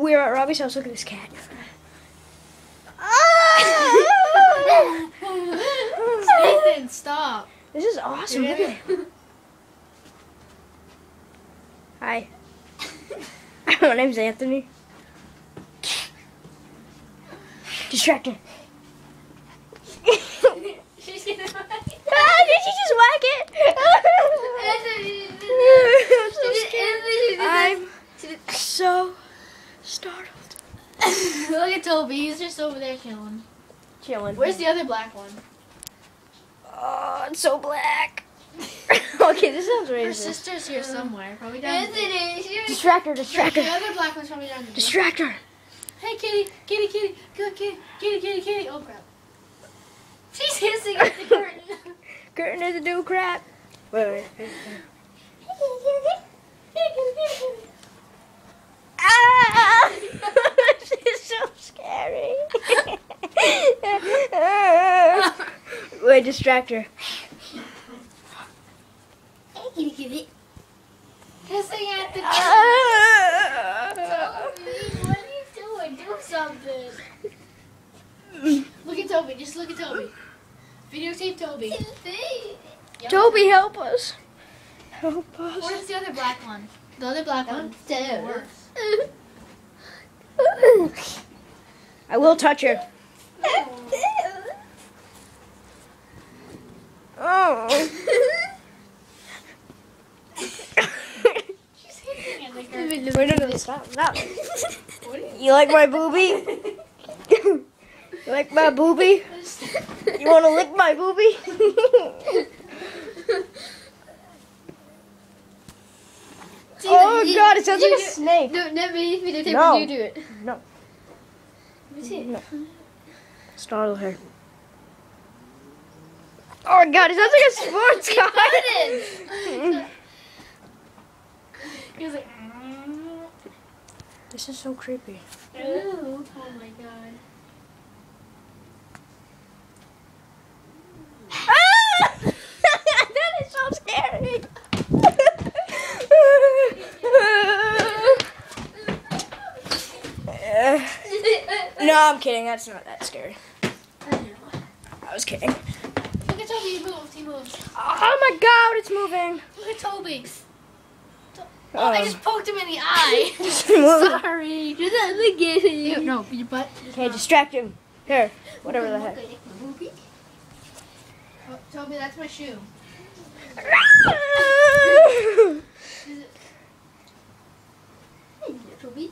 we're at Robbie's house. Look at this cat. Nathan, stop. This is awesome. Look at it. Hi. My name's Anthony. Distractor. She's gonna whack it. Did she just whack it? I'm so startled. Look at Toby. He's just over there chilling. Chilling. Where's the other black one? Oh, it's so black. Okay, this sounds Her racist. sister's here somewhere. Probably down there. Distractor, The distractor. other black one's probably down there. Distractor. Hey, kitty, kitty, kitty, good kitty, kitty, kitty, kitty. Oh crap! She's hissing at the curtain. Curtain doesn't do crap. Wait. Ah! She's so scary. Wait, distractor. Hey, kitty, kitty. Hissing at the curtain. Ah! What are you doing? Do something. Look at Toby. Just look at Toby. Videotape Toby. Yep. Toby, help us. Help us. Where's the other black one? The other black one. Worse. I will touch her. Oh. She's hissing at the curtain. Wait, no, stop. What are you You like my boobie? You like my boobie? You want to lick my boobie? Oh God, it sounds like a snake. No, let me videotape No. when you do it. No. Let me see it. No. Startle her. Oh God, it sounds like a sports car. He was like, This is so creepy. ooh. Oh my god. Ah! That is so scary. No, I'm kidding. That's not that scary. I was kidding. Look at Toby, he moved, he moved. Oh my God, it's moving. Look at Toby. Oh, I just poked him in the eye. Moving. Sorry. Do that again. No, your butt. Okay, distract him. Here, whatever the heck. Oh, Toby, that's my shoe. Is it? Hey, Toby.